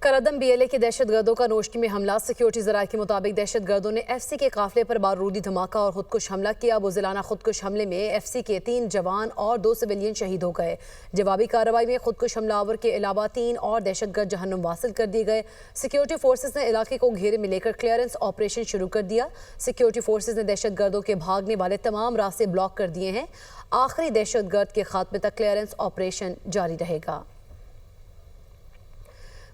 करदम BLA के दहशत गर्दों का नोशकी में हमला। सिक्योरिटी ज़राए के मुताबिक दहशत गर्दों ने FC के काफिले पर बारूदी धमाका और खुदकुश हमला किया। बुज़िलाना खुदकुश हमले में FC के 3 जवान और 2 सिविलियन शहीद हो गए। जवाबी कार्रवाई में खुदकुश हमलावर के अलावा 3 और दहशत गर्द जहन्नुम वासिल कर दिए गए। सिक्योरिटी फोर्सेज ने इलाके को घेरे में लेकर क्लियरेंस ऑपरेशन शुरू कर दिया। सिक्योरिटी फोर्सेज ने दहशत गर्दों के भागने वाले तमाम रास्ते ब्लॉक कर दिए हैं। आखिरी दहशत गर्द के खात्मे तक क्लियरेंस ऑपरेशन जारी रहेगा।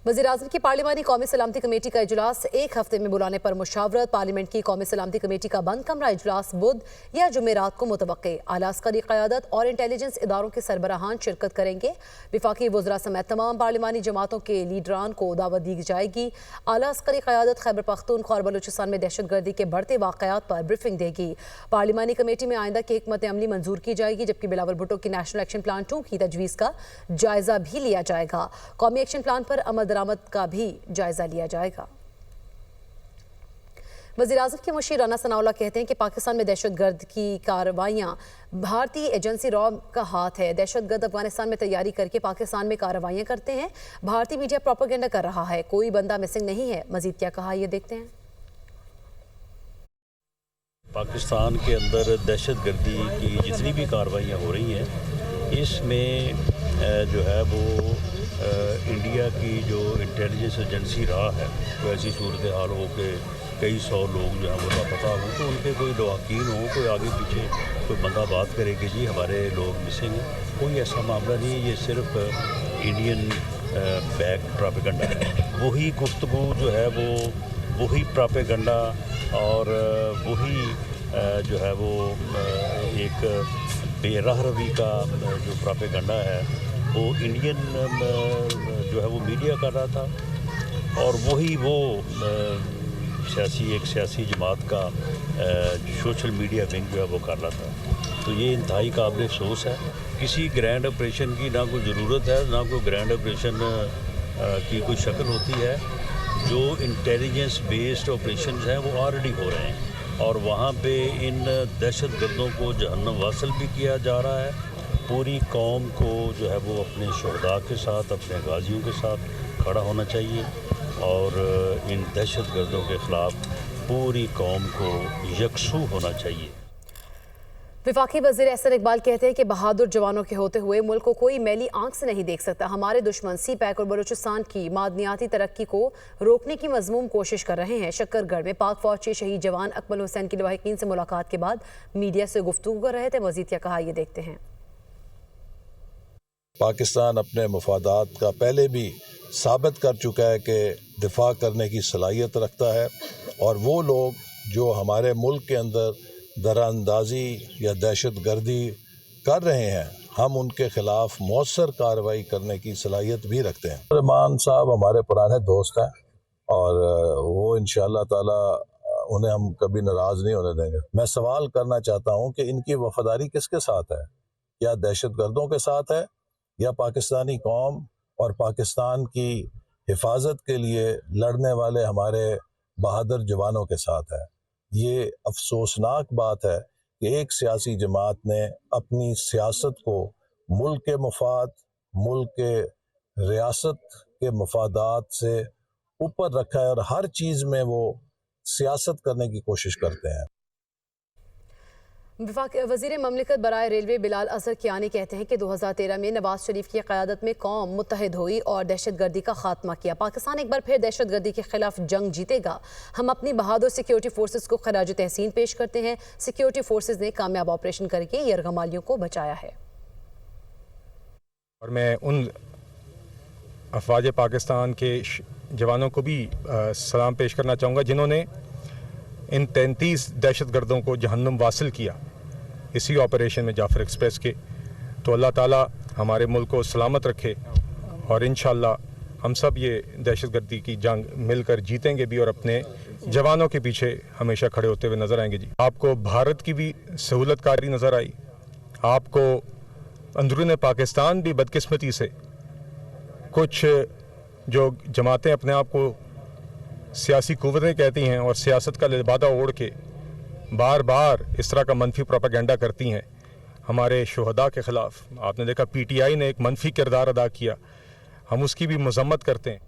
वज़ीर-ए-आज़म की पार्लिमानी कौमी सलामती कमेटी का इजलास 1 हफ्ते में बुलाने पर मुशावरत। पार्लियामेंट की कौमी सलामती कमेटी का बंद कमरा इजलास बुध या जुमेरात को मुतवक्के। आला अस्करी क़यादत और इंटेलिजेंस इदारों के सरबराहान शिरकत करेंगे। वफाकी वज़रा समेत तमाम पार्लिमानी जमातों के लीडरान को दावत दी जाएगी। आला अस्करी क़यादत खैबर पख्तूनख्वा और बलूचिस्तान में दहशत गर्दी के बढ़ते वाक़यात पर ब्रीफिंग देगी। पार्लिमानी कमेटी में आइंदा की हिकमत अमली मंजूर की जाएगी, जबकि बिलावल भुट्टो की नेशनल एक्शन प्लान 2 की तजवीज़ का जायज़ा भी लिया जाएगा। कौमी एक्शन प्लान पर अमल दरामद का भी जायजा लिया जाएगा। वज़ीर-ए-आज़म के मुशीर राना सनाउल्लाह कहते हैं कि पाकिस्तान में दहशतगर्द की कार्रवाइयाँ भारतीय एजेंसी रॉ का हाथ है। दहशतगर्द अफगानिस्तान में तैयारी करके पाकिस्तान में कार्रवाइयाँ करते हैं। भारतीय मीडिया प्रोपेगेंडा कर रहा है। कोई बंदा मिसिंग नहीं है। मजीद क्या कहा, ये देखते हैं। पाकिस्तान के अंदर दहशतगर्दी की जितनी भी कार्रवाइयाँ हो रही हैं, इसमें जो है वो इंडिया की जो इंटेलिजेंस एजेंसी रहा है, तो ऐसी सूरत हाल हो कि कई 100 लोग जो हैं वो लापता हों, तो उनके कोई लवाकीन हो, कोई आगे पीछे कोई बंदा बात करे कि जी हमारे लोग मिसिंग हैं, कोई ऐसा मामला नहीं है। ये सिर्फ इंडियन बैक प्रोपेगेंडा है। वही गुफ्तगू जो है वो वही प्रोपेगेंडा और वही जो है वो एक बेराह रवी का जो प्रोपेगेंडा है वो इंडियन जो है वो मीडिया कर रहा था, और वही वो एक सियासी जमात का सोशल मीडिया विंग जो है वो कर रहा था। तो ये इंतहाई काबिल अफसोस है। किसी ग्रैंड ऑपरेशन की ना कोई ज़रूरत है, ना कोई ग्रैंड ऑपरेशन की कोई शक्ल होती है। जो इंटेलिजेंस बेस्ड ऑपरेशन हैं वो ऑलरेडी हो रहे हैं, और वहाँ पे इन दहशत गर्दों को जहन्नम वासिल भी किया जा रहा है। पूरी कौम को जो है वो अपने शुहदा के साथ, अपने गाजियों के साथ खड़ा होना चाहिए, और इन दहशत गर्दों के ख़िलाफ़ पूरी कौम को यकसू होना चाहिए। वफाकी वज़ीर एहसन इकबाल कहते हैं कि बहादुर जवानों के होते हुए मुल्क को कोई मैली आंख से नहीं देख सकता। हमारे दुश्मन CPEC और बलूचिस्तान की मादनियाती तरक्की को रोकने की मज़मूम कोशिश कर रहे हैं। शक्करगढ़ में पाक फौज के शहीद जवान अकमल हुसैन की लवाहिकीन से मुलाकात के बाद मीडिया से गुफ्तगू कर रहे थे। मज़ीद क्या कहा, ये देखते हैं। पाकिस्तान अपने मफादात का पहले भी साबित कर चुका है कि दिफा करने की सलाहियत रखता है, और वो लोग जो हमारे मुल्क के अंदर दराअंदाज़ी या दहशत गर्दी कर रहे हैं, हम उनके ख़िलाफ़ मौसर कार्रवाई करने की सलाहियत भी रखते हैं। रहमान साहब हमारे पुराने दोस्त हैं, और वो इंशाअल्लाह ताला उन्हें हम कभी नाराज़ नहीं होने देंगे। मैं सवाल करना चाहता हूँ कि इनकी वफादारी किसके साथ है? क्या दहशत गर्दों के साथ है, या पाकिस्तानी कौम और पाकिस्तान की हिफाजत के लिए लड़ने वाले हमारे बहादुर जवानों के साथ है? ये अफसोसनाक बात है कि एक सियासी जमात ने अपनी सियासत को मुल्क के मफाद, मुल्क के रियासत के मफादात से ऊपर रखा है, और हर चीज़ में वो सियासत करने की कोशिश करते हैं। वज़ीर ममलिकत बराए रेलवे बिलाल अज़हर कियानी कहते हैं कि 2013 में नवाज शरीफ की क़यादत में कौम मुत्तहिद हुई और दहशत गर्दी का खात्मा किया। पाकिस्तान एक बार फिर दहशत गर्दी के खिलाफ जंग जीतेगा। हम अपनी बहादुर सिक्योरिटी फोर्सेस को खराज तहसीन पेश करते हैं। सिक्योरिटी फोर्सेस ने कामयाब ऑपरेशन करके यरगमालियों को बचाया है। और मैं उन अफवाज पाकिस्तान के जवानों को भी सलाम पेश करना चाहूँगा जिन्होंने इन 33 दहशत गर्दों को जहन्नुम वासिल किया इसी ऑपरेशन में जाफर एक्सप्रेस के। तो अल्लाह ताला हमारे मुल्क को सलामत रखे, और इंशाअल्लाह हम सब ये दहशत गर्दी की जंग मिलकर जीतेंगे भी, और अपने जवानों के पीछे हमेशा खड़े होते हुए नज़र आएंगे। जी, आपको भारत की भी सहूलतकारी नज़र आई। आपको अंदरून पाकिस्तान भी बदकिस्मती से कुछ जो जमातें अपने आप को सियासी कुव्वतें कहती हैं और सियासत का लिबादा ओढ़ के बार बार इस तरह का मनफी प्रोपेगेंडा करती हैं हमारे शुहदा के ख़िलाफ़। आपने देखा PTI ने एक मनफी किरदार अदा किया, हम उसकी भी मज़म्मत करते हैं।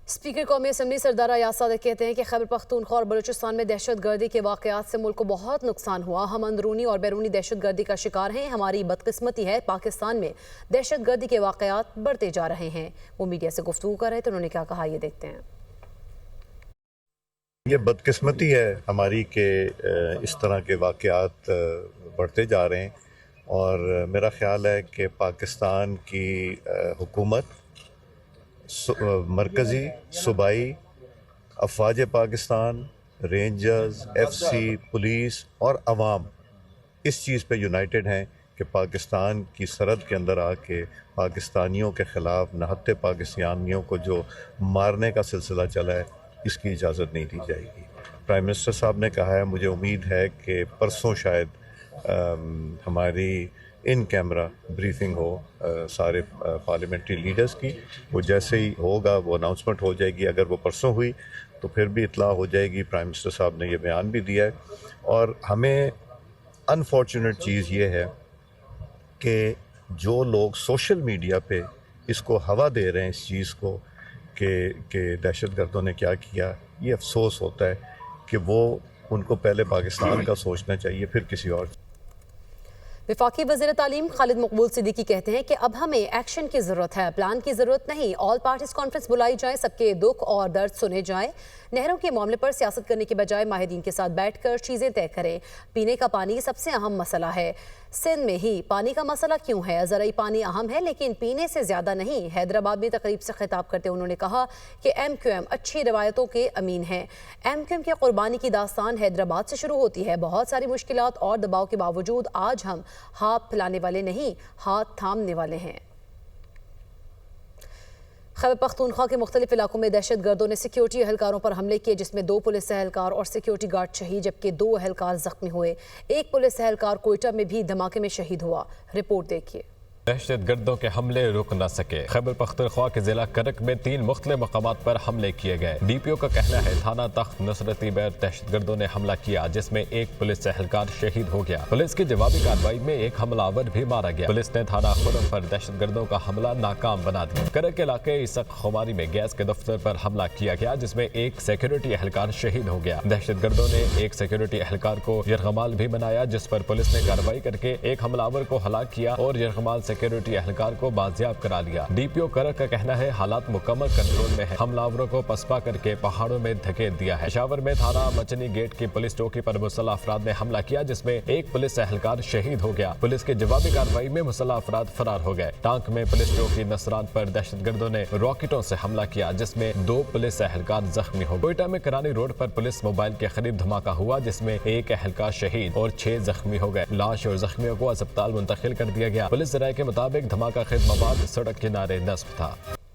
اسپیکر قومی اسمبلی سردار ایاز صادق کہتے ہیں کہ خیبر پختونخوا اور بلوچستان میں دہشت گردی کے واقعات سے ملک کو بہت نقصان ہوا. ہم اندرونی اور بیرونی دہشت گردی کا شکار ہیں. ہماری بدقسمتی ہے پاکستان میں دہشت گردی کے واقعات بڑھتے جا رہے ہیں. وہ میڈیا سے گفتگو کر رہے تھے, انہوں نے کیا کہا یہ دیکھتے ہیں. یہ بدقسمتی ہے ہماری کہ اس طرح کے واقعات بڑھتے جا رہے ہیں, اور میرا خیال ہے کہ پاکستان کی حکومت, مرکزی, صوبائی, افواج Pakistan, rangers, F C, police اور عوام اس چیز پہ یونائٹڈ ہیں کہ پاکستان کی سرحد کے اندر آ کے پاکستانیوں کے خلاف نہتے پاکستانیوں کو جو مارنے کا سلسلہ چلا ہے اس کی اجازت نہیں دی جائے گی. پرائم منسٹر صاحب نے کہا ہے, مجھے امید ہے کہ پرسوں شاید ہماری ان کیمرہ بریفنگ ہو سارے پارلیمنٹری لیڈرز کی. وہ جیسے ہی ہوگا وہ اناؤنسمنٹ ہو جائے گی. اگر وہ پرسوں ہوئی تو پھر بھی اطلاع ہو جائے گی. پرائم منسٹر صاحب نے یہ بیان بھی دیا ہے. اور ہمیں انفارچونیٹ چیز یہ ہے کہ جو لوگ سوشل میڈیا پہ اس کو ہوا دے رہے ہیں اس چیز کو کہ دہشت گردوں نے کیا کیا, یہ افسوس ہوتا ہے کہ وہ ان کو پہلے پاکستان کا سوچنا چاہیے پھر کسی اور. وفاقی وزیر تعلیم خالد مقبول صدیقی کہتے ہیں کہ اب ہمیں ایکشن کی ضرورت ہے, پلان کی ضرورت نہیں. آل پارٹیز کانفرنس بلائی جائے, سب کے دکھ اور درد سنے جائیں. نہروں کے معاملے پر سیاست کرنے کے بجائے ماہرین کے ساتھ بیٹھ کر چیزیں طے کریں. پینے کا پانی سب سے اہم مسئلہ ہے. سندھ میں ہی پانی کا مسئلہ کیوں ہے؟ زرعی پانی اہم ہے لیکن پینے سے زیادہ نہیں. حیدرآباد میں تقریب سے خطاب کرتے انہوں نے کہا کہ ایم کیو ایم اچھی روایتوں کے امین ہیں. ایم کیو ایم کی قربانی کی داستان حیدرآباد سے شروع ہوتی ہے. بہت ساری مشکلات اور دباؤ کے باوجود آج ہم ہاتھ پھیلانے والے نہیں, ہاتھ تھامنے والے ہیں. خیبر پختونخوا کے مختلف علاقوں میں دہشت گردوں نے سیکیورٹی اہلکاروں پر حملے کیے, جس میں 2 پولیس اہلکار اور سیکیورٹی گارڈ شہید جبکہ 2 اہلکار زخمی ہوئے. ایک پولیس اہلکار کوئٹہ میں بھی دھماکے میں شہید ہوا. رپورٹ دیکھیے. دہشت گردوں کے حملے رک نہ سکے. خیبر پختونخوا کے ضلع کرک میں 3 مختلف مقامات پر حملے کیے گئے. ڈی پی او کا کہنا ہے تھانہ تخت نصرتی بیر دہشت گردوں نے حملہ کیا جس میں ایک پولیس اہلکار شہید ہو گیا. پولیس کی جوابی کارروائی میں ایک حملہ آور بھی مارا گیا. پولیس نے تھانہ خرم پر دہشت گردوں کا حملہ ناکام بنا دیا. کرک علاقے عیسق خماری میں گیس کے دفتر پر حملہ کیا گیا جس میں ایک سیکورٹی اہلکار شہید ہو گیا. دہشت گردوں نے ایک سیکورٹی اہلکار کو یرغمال بھی بنایا جس پر پولیس نے کارروائی کر کے ایک حملہ آور کو ہلاک کیا اور یرغمال سیکورٹی اہلکار کو بازیاب کرا لیا. ڈی پی او کرک کا کہنا ہے حالات مکمل کنٹرول میں ہے. حملہ آوروں کو پسپا کر کے پہاڑوں میں دھکیل دیا ہے. پشاور میں تھانہ مچنی گیٹ کی پولیس چوکی پر مسلح افراد نے حملہ کیا جس میں ایک پولیس اہلکار شہید ہو گیا. پولیس کے جوابی کارروائی میں مسلح افراد فرار ہو گئے. ٹانک میں پولیس چوکی نصران پر دہشت گردوں نے راکٹوں سے حملہ کیا جس میں 2 پولیس اہلکار زخمی ہو گئے. کوئٹہ میں کرانی روڈ پر پولیس موبائل کے قریب دھماکہ ہوا جس میں ایک اہلکار شہید اور 6 زخمی ہو گئے. لاش اور زخمیوں کو اسپتال منتقل کر دیا گیا. پولیس ذرائع کے مطابق دھماکہ خیز مواد سڑک کنارے نصب تھا.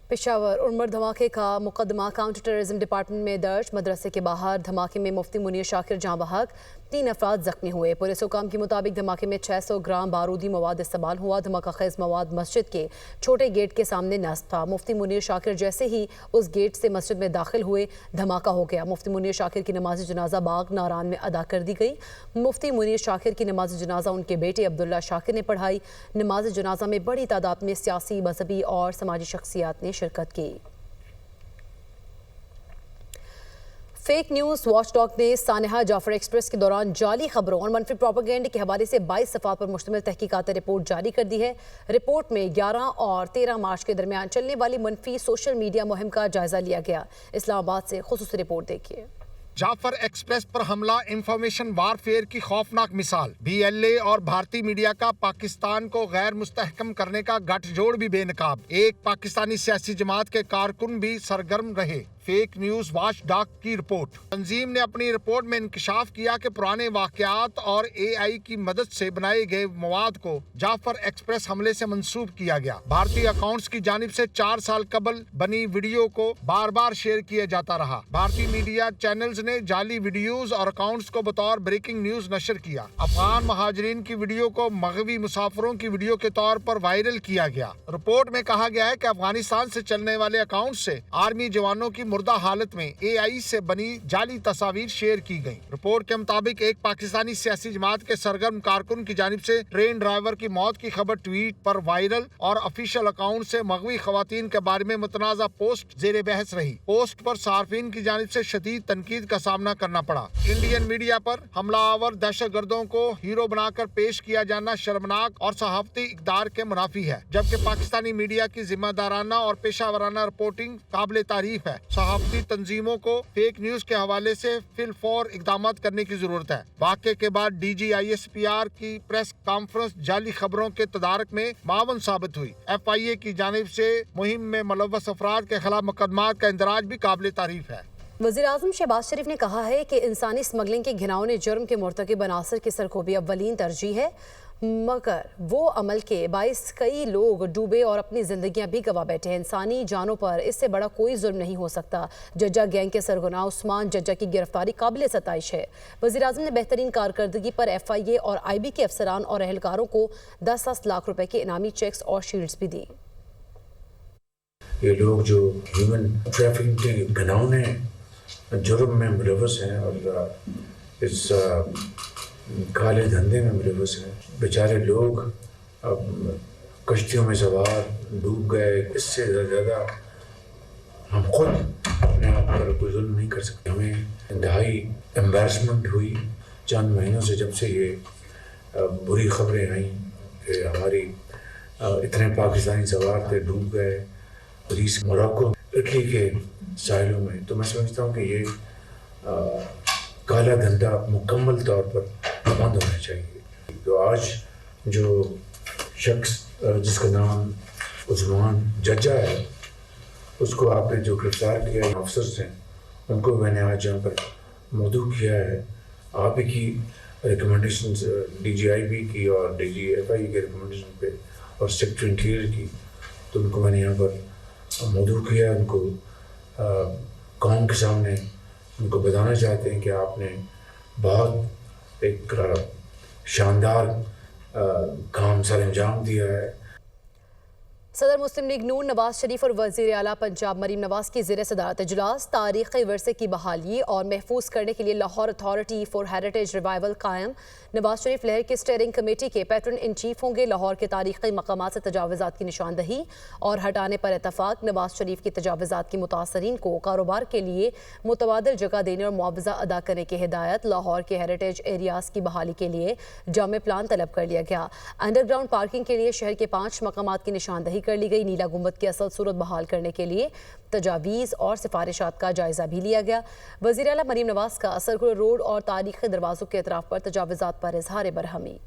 پشاور ارمر دھماکے کا مقدمہ کاؤنٹر ٹیررزم ڈپارٹمنٹ میں درج. مدرسے کے باہر دھماکے میں مفتی منیر شاکر جاں بحق, 3 افراد زخمی ہوئے. پولیس حکام کے مطابق دھماکے میں 600 گرام بارودی مواد استعمال ہوا. دھماکہ خیز مواد مسجد کے چھوٹے گیٹ کے سامنے نصب تھا. مفتی منیر شاکر جیسے ہی اس گیٹ سے مسجد میں داخل ہوئے دھماکہ ہو گیا. مفتی منیر شاکر کی نماز جنازہ باغ ناران میں ادا کر دی گئی. مفتی منیر شاکر کی نماز جنازہ ان کے بیٹے عبداللہ شاکر نے پڑھائی. نماز جنازہ میں بڑی تعداد میں سیاسی, مذہبی اور سماجی شخصیات نے شرکت کی. فیک نیوز واچ ڈاگ نے سانحہ جعفر ایکسپریس کے دوران جعلی خبروں اور منفی پروپیگنڈے کے حوالے سے 22 صفحات پر مشتمل تحقیقاتی رپورٹ جاری کر دی ہے. رپورٹ میں 11 اور 13 مارچ کے درمیان چلنے والی منفی سوشل میڈیا مہم کا جائزہ لیا گیا. اسلام آباد سے خصوصی رپورٹ دیکھیے. جعفر ایکسپریس پر حملہ انفارمیشن وارفیئر کی خوفناک مثال. بی ایل اے اور بھارتی میڈیا کا پاکستان کو غیر مستحکم کرنے کا گٹھ جوڑ بھی بے نقاب. ایک پاکستانی سیاسی جماعت کے کارکن بھی سرگرم رہے. فیک نیوز واچ ڈاگ کی رپورٹ. تنظیم نے اپنی رپورٹ میں انکشاف کیا کہ پرانے واقعات اور اے آئی کی مدد سے بنائے گئے مواد کو جعفر ایکسپریس حملے سے منسوب کیا گیا. بھارتی اکاؤنٹس کی جانب سے 4 سال قبل بنی ویڈیو کو بار بار شیئر کیا جاتا رہا. بھارتی میڈیا چینلز نے جعلی ویڈیوز اور اکاؤنٹس کو بطور بریکنگ نیوز نشر کیا. افغان مہاجرین کی ویڈیو کو مغوی مسافروں کی ویڈیو کے طور پر وائرل کیا گیا. رپورٹ میں کہا گیا ہے کہ افغانستان سے چلنے والے اکاؤنٹ سے آرمی جوانوں کی मुर्दा हालत में AI से बनी जाली तस्वीर शेयर की गई। रिपोर्ट के मुताबिक एक पाकिस्तानी सियासी जमात के सरगर्म कारकुन की जानिब से ट्रेन ड्राइवर की मौत की खबर ट्वीट पर वायरल और ऑफिशियल अकाउंट से मगवी खवातीन के बारे में मुतनाज़ा पोस्ट जेर बहस रही। पोस्ट पर सार्फिन की जानिब से शदीद तनकीद का सामना करना पड़ा। इंडियन मीडिया पर हमलावर दहशतगर्दों को हीरो बनाकर पेश किया जाना शर्मनाक और सहाफती इक़दार के मुनाफी है, जबकि पाकिस्तानी मीडिया की जिम्मेदाराना और पेशावराना रिपोर्टिंग काबिल तारीफ है। सहाफती तंजीमों को फेक न्यूज के हवाले से फिलफौर इक़दामात करने की जरूरत है। वाक़े के बाद DGISPR की प्रेस कॉन्फ्रेंस जाली खबरों के तदारक में मावन साबित हुई। FIA की जानिब से मुहिम में मुलव्वस अफराद के खिलाफ मुकदमात का इंदराज भी काबिल तारीफ है। वज़ीर-ए-आज़म शहबाज शरीफ ने कहा है कि इंसानी स्मगलिंग के घिनौने जुर्म के मुर्तकिब अनासर की सरखोबी अव्वलीन तरजीह है, मगर वो अमल के बाइस कई लोग डूबे और अपनी जिंदगियां भी गवा बैठे हैं। इंसानी जानों पर इससे बड़ा कोई जुल्म नहीं हो सकता। जज्जा गैंग के सरगना उस्मान जज्जा की गिरफ्तारी काबिल सताइश है। वज़ीर-ए-आज़म ने बेहतरीन कारकर्दगी पर FIA और IB के अफसरान और एहलकारों को 10-10 लाख रुपए के इनामी चेक्स और शील्ड्स भी दी। ये लोग जो ह्यूमन ट्रैफिकिंग के घिनौने जुर्म में मुलव्वस हैं और इस काले धंधे में मुलव्वस हैं, बेचारे लोग अब कश्तियों में सवार डूब गए। इससे ज़्यादा हम खुद अपने आप पर कोई जुल्म नहीं कर सकते। हमें इंतहाई एम्बैरसमेंट हुई चंद महीनों से, जब से ये बुरी खबरें आईं कि हमारी इतने पाकिस्तानी सवार थे डूब गए ग्रीस, मोरक्को, इटली के साहिलों में। तो मैं समझता हूँ कि ये काला धंधा मुकम्मल तौर पर बंद होना चाहिए। तो आज जो शख्स जिसका नाम उस्मान जज्जा है, उसको आपने जो गिरफ्तार किया है, अफसर्स हैं उनको मैंने आज यहाँ पर मौजू किया है। आप ही की रिकमेंडेशन DGIB की और DGFI के रिकमेंडेशन पे और सेक्रेटरी इंटीरियर की, तो उनको मैंने यहाँ पर मौजू किया है। उनको कौम के सामने उनको बताना चाहते हैं कि आपने बहुत एक शानदार काम सर अंजाम दिया है। सदर मुस्लिम लीग नून नवाज शरीफ और वज़ीर आला पंजाब मरीम नवाज की ज़ेर सदारत इजलास तारीख़ी विरसे की बहाली और महफूज करने के लिए Lahore authority for heritage revival कायम। नवाज शरीफ लहर के स्टीयरिंग कमेटी के पैट्रन इन चीफ होंगे। लाहौर के तारीख़ी मकामात से तजावज़ात की निशानदही और हटाने पर इतफ़ाक़। नवाज शरीफ की तजावज़ात की मुतासरीन को कारोबार के लिए मुतबादिल जगह देने और मुआवजा अदा करने की हिदायत। लाहौर के हेरिटेज एरियाज़ की बहाली के लिए जामे प्लान तलब कर लिया गया। अंडरग्राउंड पार्किंग के लिए शहर के 5 मकामात की निशानदही कर ली गई। नीला गुंबद की असल सूरत बहाल करने के लिए तजावीज़ और सिफारिशात का जायजा भी लिया गया। वज़ीर आला मरीम नवाज का सर्कुलर रोड और तारीख़ी दरवाज़ों के अतराफ़ पर तजावज़ात पर इज़हार बरहमी।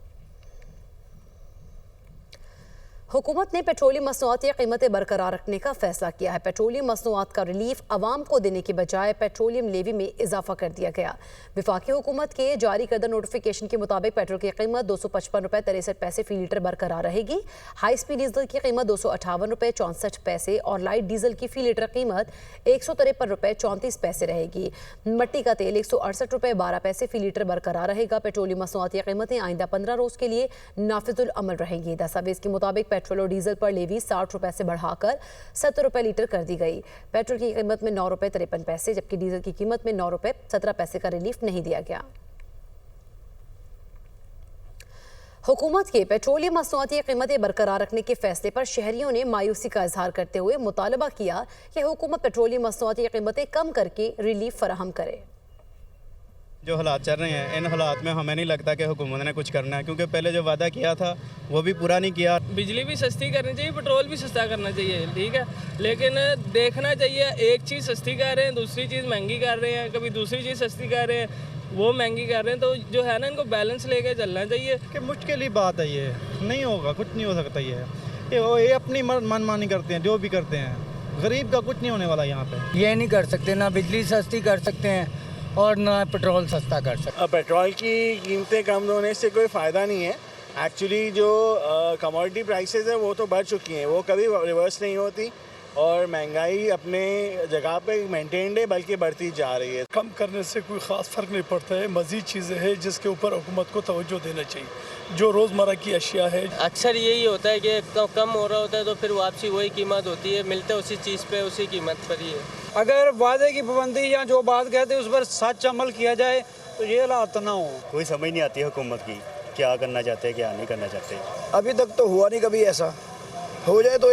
हुकूमत ने पेट्रोलियम मसनूआत की कीमतें बरकरार रखने का फैसला किया है। पेट्रोलियम मसनूआत का रिलीफ आवाम को देने के बजाय पेट्रोलियम लेवी में इजाफा कर दिया गया। वफाकी हुकूमत के जारी करदा नोटिफिकेशन के मुताबिक पेट्रोल की कीमत 255 रुपये 63 पैसे फ़ी लीटर बरकरार रहेगी। हाई स्पीड डीजल की कीमत 258 रुपये 64 पैसे और लाइट डीजल की फ़ी लीटर कीमत 153 रुपये 34 पैसे रहेगी। मट्टी का तेल 168 रुपये 12 पैसे फ़ी लीटर बरकरार रहेगा। पेट्रोलियम मसनूआत की कीमतें आइंदा 15 रोज़ के लिए नाफिजुल अमल रहेंगी। दस्तावेज़ के मुताबिक पेट्रोल और डीजल पर लेवी 60 रुपए से बढ़ाकर 70 रुपए लीटर कर दी गई। पेट्रोल की कीमत में 9 रुपए 53 पैसे जबकि डीजल की कीमत में 9 रुपए 17 पैसे का रिलीफ नहीं दिया गया। हुकूमत के पेट्रोलियम मसनूआत की कीमतें बरकरार रखने के फैसले पर शहरियों ने मायूसी का इजहार करते हुए मुतालबा किया कि हुकूमत पेट्रोलियम मसनूआत की कीमतें कम करके रिलीफ फराहम करे। जो हालात चल रहे हैं, इन हालात में हमें नहीं लगता कि हुकूमत ने कुछ करना है, क्योंकि पहले जो वादा किया था वो भी पूरा नहीं किया। बिजली भी सस्ती करनी चाहिए, पेट्रोल भी सस्ता करना चाहिए, ठीक है, लेकिन देखना चाहिए एक चीज़ सस्ती कर रहे हैं, दूसरी चीज़ महंगी कर रहे हैं, कभी दूसरी चीज़ सस्ती कर रहे हैं, वो महंगी कर रहे हैं। तो जो है ना, इनको बैलेंस लेके चलना चाहिए। कि मुश्किल ही बात है, ये नहीं होगा, कुछ नहीं हो सकता। ये अपनी मनमानी करते हैं, जो भी करते हैं। गरीब का कुछ नहीं होने वाला यहाँ पे। ये नहीं कर सकते, ना बिजली सस्ती कर सकते हैं और ना पेट्रोल सस्ता कर सकते। पेट्रोल की कीमतें कम होने से कोई फ़ायदा नहीं है। एक्चुअली जो कमोडिटी प्राइसेस है वो तो बढ़ चुकी हैं, वो कभी रिवर्स नहीं होती। اور مہنگائی اپنے جگہ پہ مینٹینڈ ہے بلکہ بڑھتی جا رہی ہے. کم کرنے سے کوئی خاص فرق نہیں پڑتا ہے. مزید چیزیں ہیں جس کے اوپر حکومت کو توجہ دینا چاہیے. جو روزمرہ کی اشیاء ہے اکثر یہی ہوتا ہے کہ کم ہو رہا ہوتا ہے تو پھر واپسی وہی قیمت ہوتی ہے, ملتا ہے اسی چیز پہ اسی قیمت پر ہی ہے. اگر وعدے کی پابندی یا جو بات کہتے ہیں اس پر سچ عمل کیا جائے تو یہ حالات نہ ہو. کوئی سمجھ نہیں آتی حکومت کی کیا کرنا چاہتے ہیں کیا نہیں کرنا چاہتے. ابھی تک تو ہوا نہیں کبھی ایسا, ہو جائے تو